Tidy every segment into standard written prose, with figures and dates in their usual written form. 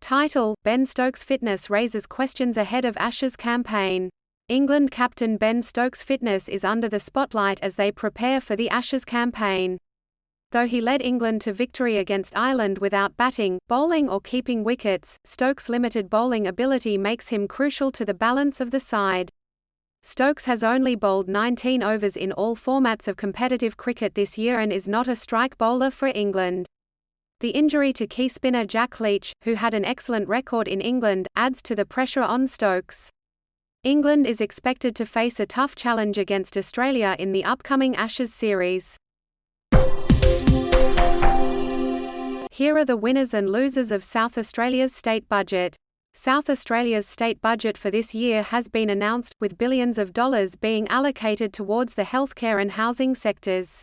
Title: Ben Stokes' fitness raises questions ahead of Ashes campaign. England captain Ben Stokes' fitness is under the spotlight as they prepare for the Ashes campaign. Though he led England to victory against Ireland without batting, bowling or keeping wickets, Stokes' limited bowling ability makes him crucial to the balance of the side. Stokes has only bowled 19 overs in all formats of competitive cricket this year and is not a strike bowler for England. The injury to key spinner Jack Leach, who had an excellent record in England, adds to the pressure on Stokes. England is expected to face a tough challenge against Australia in the upcoming Ashes series. Here are the winners and losers of South Australia's state budget. South Australia's state budget for this year has been announced, with billions of dollars being allocated towards the healthcare and housing sectors.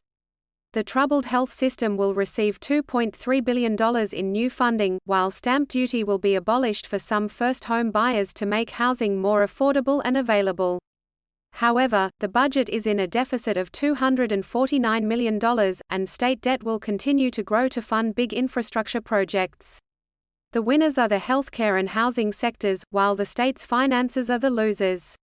The troubled health system will receive $2.3 billion in new funding, while stamp duty will be abolished for some first home buyers to make housing more affordable and available. However, the budget is in a deficit of $249 million, and state debt will continue to grow to fund big infrastructure projects. The winners are the healthcare and housing sectors, while the state's finances are the losers.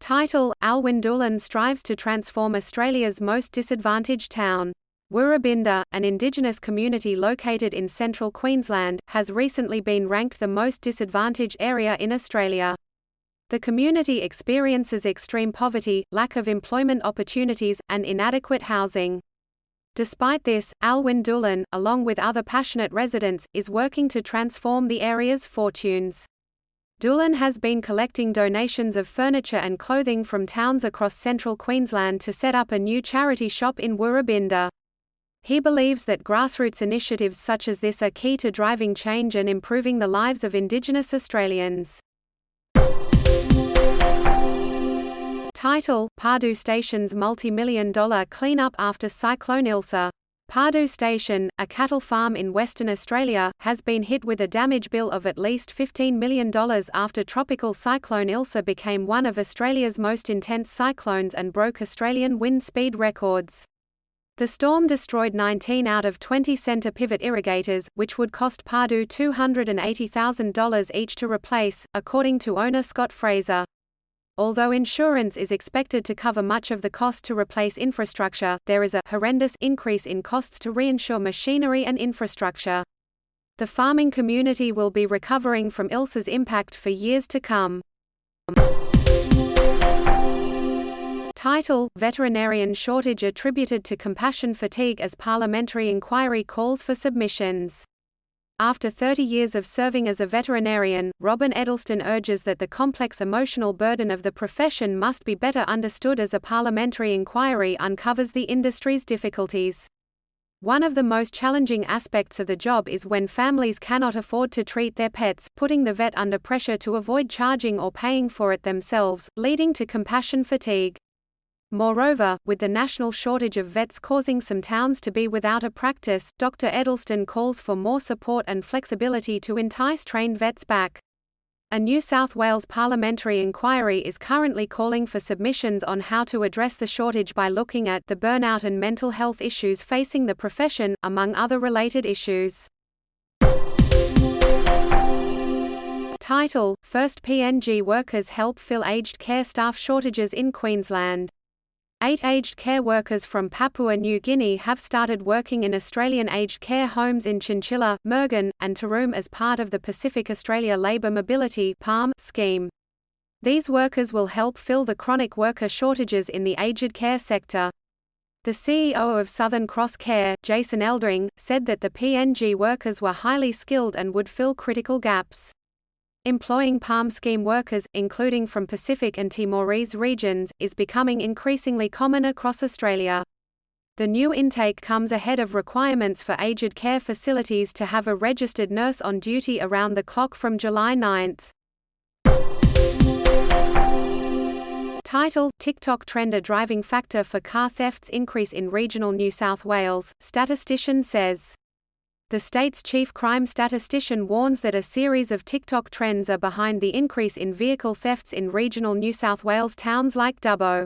Title: Alwyn Doolan strives to transform Australia's most disadvantaged town. Woorabinda, an Indigenous community located in central Queensland, has recently been ranked the most disadvantaged area in Australia. The community experiences extreme poverty, lack of employment opportunities, and inadequate housing. Despite this, Alwyn Doolan, along with other passionate residents, is working to transform the area's fortunes. Doolan has been collecting donations of furniture and clothing from towns across central Queensland to set up a new charity shop in Woorabinda. He believes that grassroots initiatives such as this are key to driving change and improving the lives of Indigenous Australians. Title: Pardue Station's multi-million-dollar cleanup after Cyclone Ilsa. Pardue Station, a cattle farm in Western Australia, has been hit with a damage bill of at least $15 million after tropical cyclone Ilsa became one of Australia's most intense cyclones and broke Australian wind speed records. The storm destroyed 19 out of 20 centre pivot irrigators, which would cost Pardue $280,000 each to replace, according to owner Scott Fraser. Although insurance is expected to cover much of the cost to replace infrastructure, there is a horrendous increase in costs to reinsure machinery and infrastructure. The farming community will be recovering from Ilsa's impact for years to come. Title: Veterinarian shortage attributed to compassion fatigue as parliamentary inquiry calls for submissions. After 30 years of serving as a veterinarian, Robin Edelsten urges that the complex emotional burden of the profession must be better understood as a parliamentary inquiry uncovers the industry's difficulties. One of the most challenging aspects of the job is when families cannot afford to treat their pets, putting the vet under pressure to avoid charging or paying for it themselves, leading to compassion fatigue. Moreover, with the national shortage of vets causing some towns to be without a practice, Dr. Edelsten calls for more support and flexibility to entice trained vets back. A New South Wales parliamentary inquiry is currently calling for submissions on how to address the shortage by looking at the burnout and mental health issues facing the profession, among other related issues. Title: First PNG workers help fill aged care staff shortages in Queensland. 8 aged care workers from Papua New Guinea have started working in Australian aged care homes in Chinchilla, Murgon, and Taroom as part of the Pacific Australia Labour Mobility (PALM) scheme. These workers will help fill the chronic worker shortages in the aged care sector. The CEO of Southern Cross Care, Jason Eldring, said that the PNG workers were highly skilled and would fill critical gaps. Employing PALM scheme workers, including from Pacific and Timorese regions, is becoming increasingly common across Australia. The new intake comes ahead of requirements for aged care facilities to have a registered nurse on duty around the clock from July 9. Title: TikTok trend a driving factor for car thefts increase in regional New South Wales, statistician says. The state's chief crime statistician warns that a series of TikTok trends are behind the increase in vehicle thefts in regional New South Wales towns like Dubbo.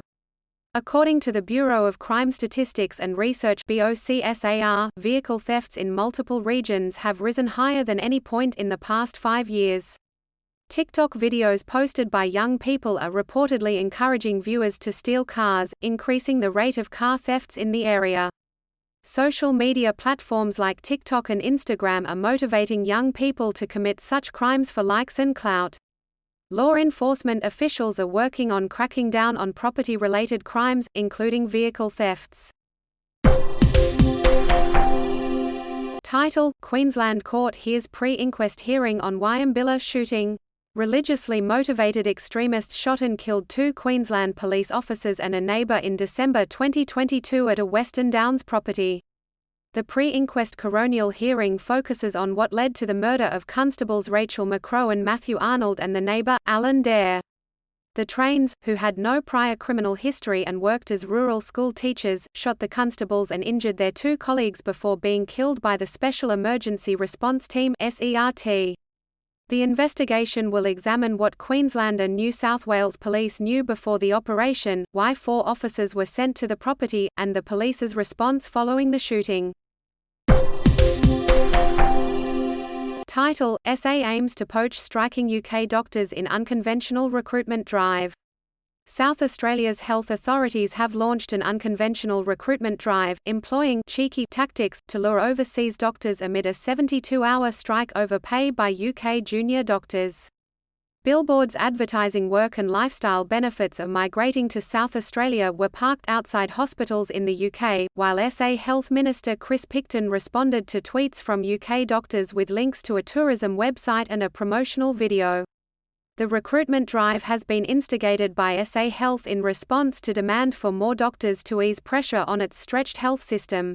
According to the Bureau of Crime Statistics and Research (BOCSAR), vehicle thefts in multiple regions have risen higher than any point in the past 5 years. TikTok videos posted by young people are reportedly encouraging viewers to steal cars, increasing the rate of car thefts in the area. Social media platforms like TikTok and Instagram are motivating young people to commit such crimes for likes and clout. Law enforcement officials are working on cracking down on property-related crimes, including vehicle thefts. Title: Queensland Court hears pre-inquest hearing on Wyambilla shooting. Religiously motivated extremists shot and killed 2 Queensland police officers and a neighbour in December 2022 at a Western Downs property. The pre-inquest coronial hearing focuses on what led to the murder of constables Rachel McCrow and Matthew Arnold and the neighbour, Alan Dare. The Trains, who had no prior criminal history and worked as rural school teachers, shot the constables and injured their 2 colleagues before being killed by the Special Emergency Response Team (SERT). The investigation will examine what Queensland and New South Wales police knew before the operation, why 4 officers were sent to the property, and the police's response following the shooting. Title: SA aims to poach striking UK doctors in unconventional recruitment drive. South Australia's health authorities have launched an unconventional recruitment drive, employing cheeky tactics to lure overseas doctors amid a 72-hour strike over pay by UK junior doctors. Billboards advertising work and lifestyle benefits of migrating to South Australia were parked outside hospitals in the UK, while SA Health Minister Chris Picton responded to tweets from UK doctors with links to a tourism website and a promotional video. The recruitment drive has been instigated by SA Health in response to demand for more doctors to ease pressure on its stretched health system.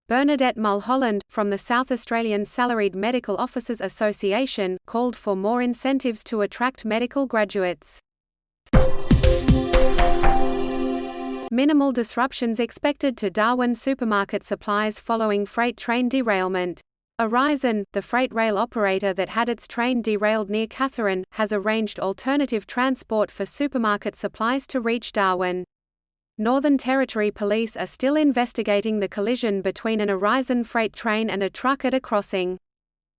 Bernadette Mulholland, from the South Australian Salaried Medical Officers Association, called for more incentives to attract medical graduates. Minimal disruptions expected to Darwin supermarket supplies following freight train derailment. Aurizon, the freight rail operator that had its train derailed near Katherine, has arranged alternative transport for supermarket supplies to reach Darwin. Northern Territory Police are still investigating the collision between an Aurizon freight train and a truck at a crossing.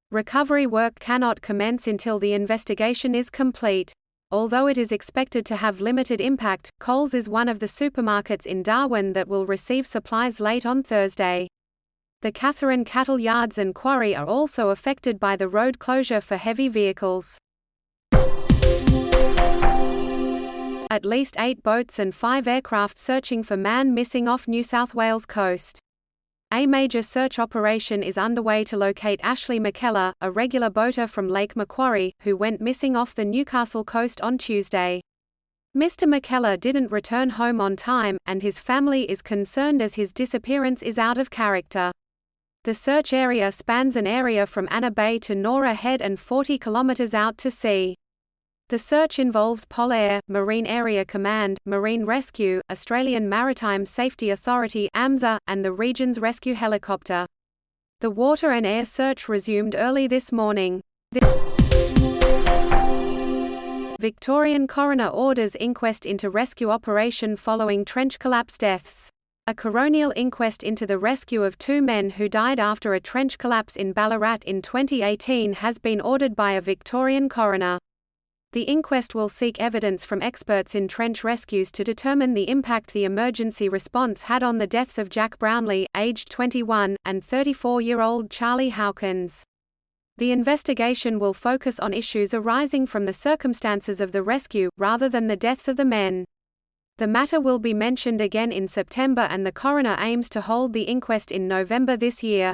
Recovery work cannot commence until the investigation is complete. Although it is expected to have limited impact, Coles is one of the supermarkets in Darwin that will receive supplies late on Thursday. The Katherine cattle yards and quarry are also affected by the road closure for heavy vehicles. At least 8 boats and 5 aircraft searching for man missing off New South Wales coast. A major search operation is underway to locate Ashley McKellar, a regular boater from Lake Macquarie, who went missing off the Newcastle coast on Tuesday. Mr. McKellar didn't return home on time, and his family is concerned as his disappearance is out of character. The search area spans an area from Anna Bay to Nora Head and 40 kilometres out to sea. The search involves Polair, Marine Area Command, Marine Rescue, Australian Maritime Safety Authority (AMSA), and the region's rescue helicopter. The water and air search resumed early this morning. Victorian coroner orders inquest into rescue operation following trench collapse deaths. A coronial inquest into the rescue of 2 men who died after a trench collapse in Ballarat in 2018 has been ordered by a Victorian coroner. The inquest will seek evidence from experts in trench rescues to determine the impact the emergency response had on the deaths of Jack Brownlee, aged 21, and 34-year-old Charlie Hawkins. The investigation will focus on issues arising from the circumstances of the rescue, rather than the deaths of the men. The matter will be mentioned again in September, and the coroner aims to hold the inquest in November this year.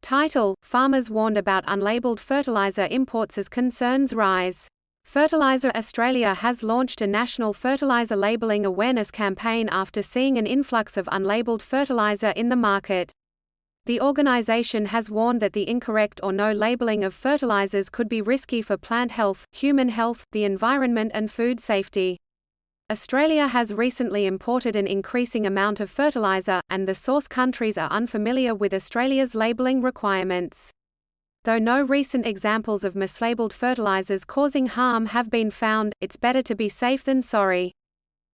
Title: Farmers warned about unlabelled fertiliser imports as concerns rise. Fertiliser Australia has launched a national fertiliser labelling awareness campaign after seeing an influx of unlabelled fertiliser in the market. The organisation has warned that the incorrect or no labelling of fertilisers could be risky for plant health, human health, the environment and food safety. Australia has recently imported an increasing amount of fertiliser, and the source countries are unfamiliar with Australia's labelling requirements. Though no recent examples of mislabeled fertilizers causing harm have been found, it's better to be safe than sorry.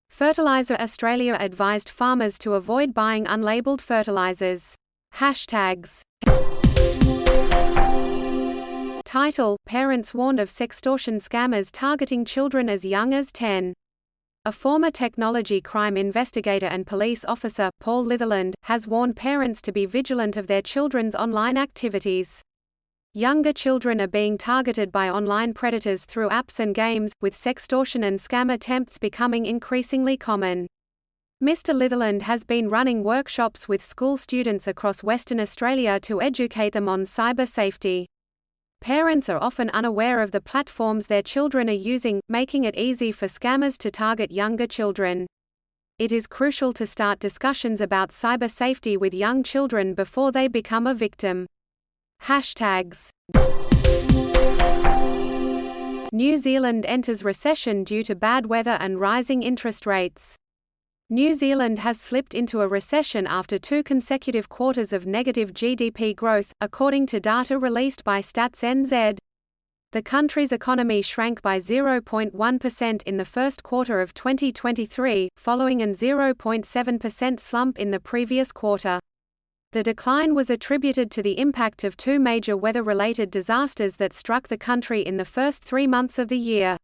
Fertilizer Australia advised farmers to avoid buying unlabeled fertilizers. Hashtags. Title: Parents warned of sextortion scammers targeting children as young as 10. A former technology crime investigator and police officer, Paul Litherland, has warned parents to be vigilant of their children's online activities. Younger children are being targeted by online predators through apps and games, with sextortion and scam attempts becoming increasingly common. Mr. Litherland has been running workshops with school students across Western Australia to educate them on cyber safety. Parents are often unaware of the platforms their children are using, making it easy for scammers to target younger children. It is crucial to start discussions about cyber safety with young children before they become a victim. Hashtags. New Zealand enters recession due to bad weather and rising interest rates. New Zealand has slipped into a recession after 2 consecutive quarters of negative GDP growth, according to data released by Stats NZ. The country's economy shrank by 0.1% in the first quarter of 2023, following an 0.7% slump in the previous quarter. The decline was attributed to the impact of 2 major weather-related disasters that struck the country in the first 3 months of the year.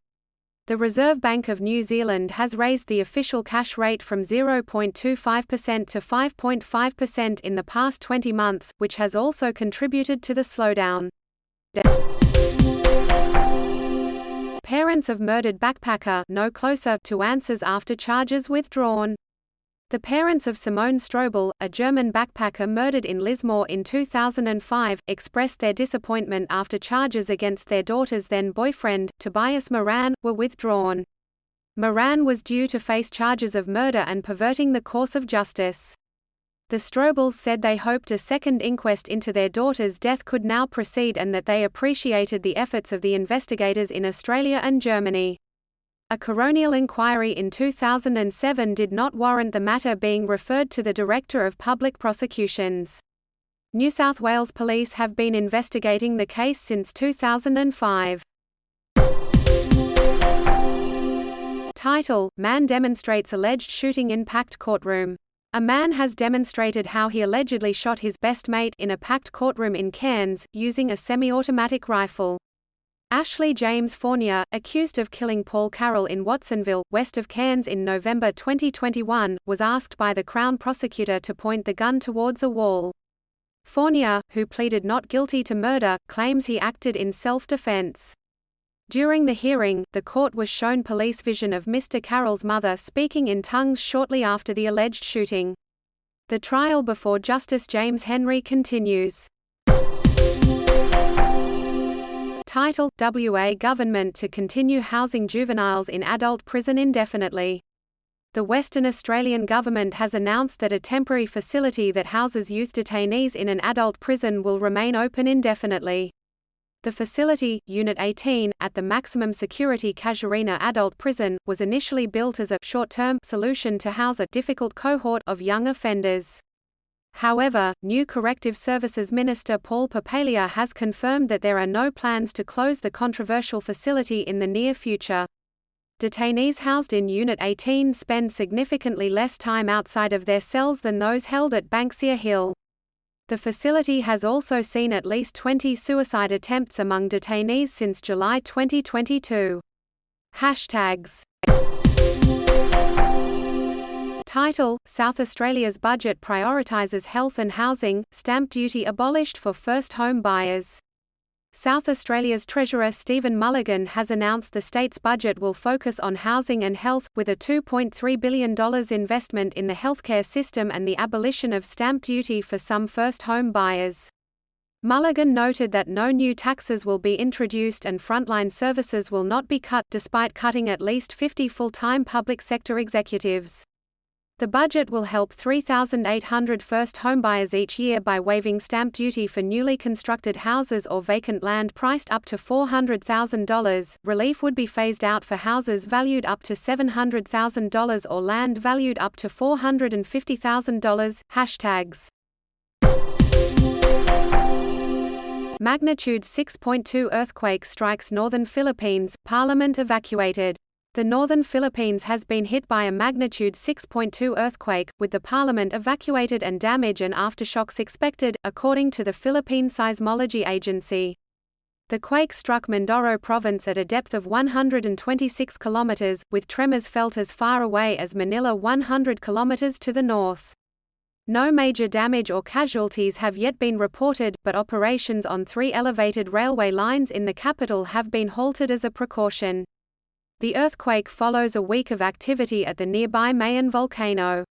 The Reserve Bank of New Zealand has raised the official cash rate from 0.25% to 5.5% in the past 20 months, which has also contributed to the slowdown. Parents of murdered backpacker no closer to answers after charges withdrawn. The parents of Simone Strobel, a German backpacker murdered in Lismore in 2005, expressed their disappointment after charges against their daughter's then-boyfriend, Tobias Moran, were withdrawn. Moran was due to face charges of murder and perverting the course of justice. The Strobels said they hoped a second inquest into their daughter's death could now proceed and that they appreciated the efforts of the investigators in Australia and Germany. A coronial inquiry in 2007 did not warrant the matter being referred to the Director of Public Prosecutions. New South Wales Police have been investigating the case since 2005. Title: Man demonstrates alleged shooting in packed courtroom. A man has demonstrated how he allegedly shot his best mate in a packed courtroom in Cairns, using a semi-automatic rifle. Ashley James Fournier, accused of killing Paul Carroll in Watsonville, west of Cairns in November 2021, was asked by the Crown prosecutor to point the gun towards a wall. Fournier, who pleaded not guilty to murder, claims he acted in self-defense. During the hearing, the court was shown police vision of Mr. Carroll's mother speaking in tongues shortly after the alleged shooting. The trial before Justice James Henry continues. Title: WA Government to continue housing juveniles in adult prison indefinitely. The Western Australian Government has announced that a temporary facility that houses youth detainees in an adult prison will remain open indefinitely. The facility, Unit 18, at the maximum security Casuarina Adult Prison, was initially built as a short-term solution to house a difficult cohort of young offenders. However, new Corrective Services Minister Paul Papalia has confirmed that there are no plans to close the controversial facility in the near future. Detainees housed in Unit 18 spend significantly less time outside of their cells than those held at Banksia Hill. The facility has also seen at least 20 suicide attempts among detainees since July 2022. Hashtags. Title: South Australia's budget prioritises health and housing, stamp duty abolished for first home buyers. South Australia's Treasurer Stephen Mulligan has announced the state's budget will focus on housing and health, with a $2.3 billion investment in the healthcare system and the abolition of stamp duty for some first home buyers. Mulligan noted that no new taxes will be introduced and frontline services will not be cut, despite cutting at least 50 full-time public sector executives. The budget will help 3,800 first homebuyers each year by waiving stamp duty for newly constructed houses or vacant land priced up to $400,000. Relief would be phased out for houses valued up to $700,000 or land valued up to $450,000. Hashtags. Magnitude 6.2 earthquake strikes northern Philippines, parliament evacuated. The northern Philippines has been hit by a magnitude 6.2 earthquake, with the parliament evacuated and damage and aftershocks expected, according to the Philippine Seismology Agency. The quake struck Mindoro province at a depth of 126 kilometers, with tremors felt as far away as Manila 100 kilometers to the north. No major damage or casualties have yet been reported, but operations on 3 elevated railway lines in the capital have been halted as a precaution. The earthquake follows a week of activity at the nearby Mayon volcano.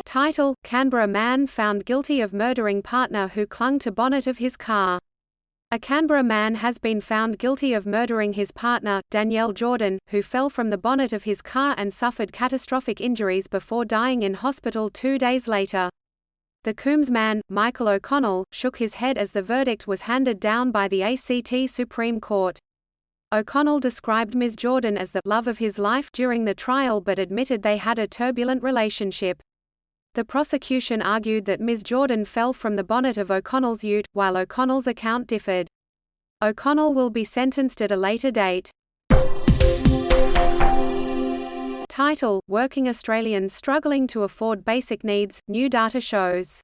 Title: Canberra man found guilty of murdering partner who clung to bonnet of his car. A Canberra man has been found guilty of murdering his partner, Danielle Jordan, who fell from the bonnet of his car and suffered catastrophic injuries before dying in hospital 2 days later. The Coombs man, Michael O'Connell, shook his head as the verdict was handed down by the ACT Supreme Court. O'Connell described Ms. Jordan as the love of his life during the trial but admitted they had a turbulent relationship. The prosecution argued that Ms. Jordan fell from the bonnet of O'Connell's ute, while O'Connell's account differed. O'Connell will be sentenced at a later date. Title: Working Australians struggling to afford basic needs, new data shows.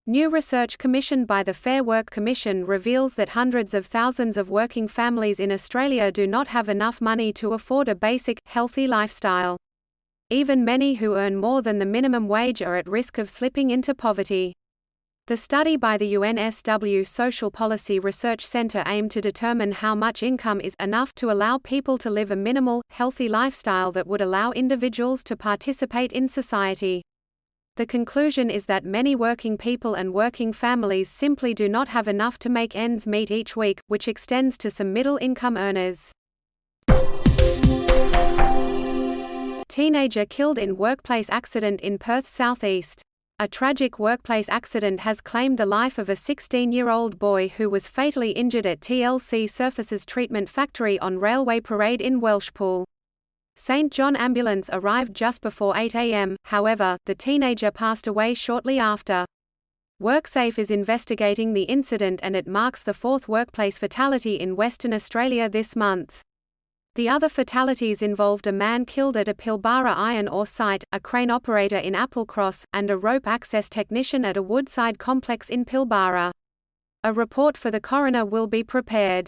New research commissioned by the Fair Work Commission reveals that hundreds of thousands of working families in Australia do not have enough money to afford a basic, healthy lifestyle. Even many who earn more than the minimum wage are at risk of slipping into poverty. The study by the UNSW Social Policy Research Centre aimed to determine how much income is enough to allow people to live a minimal, healthy lifestyle that would allow individuals to participate in society. The conclusion is that many working people and working families simply do not have enough to make ends meet each week, which extends to some middle-income earners. Teenager killed in workplace accident in Perth southeast. A tragic workplace accident has claimed the life of a 16-year-old boy who was fatally injured at TLC Surfaces Treatment Factory on Railway Parade in Welshpool. St John Ambulance arrived just before 8 a.m, however, the teenager passed away shortly after. WorkSafe is investigating the incident and it marks the 4th workplace fatality in Western Australia this month. The other fatalities involved a man killed at a Pilbara iron ore site, a crane operator in Applecross, and a rope access technician at a Woodside complex in Pilbara. A report for the coroner will be prepared.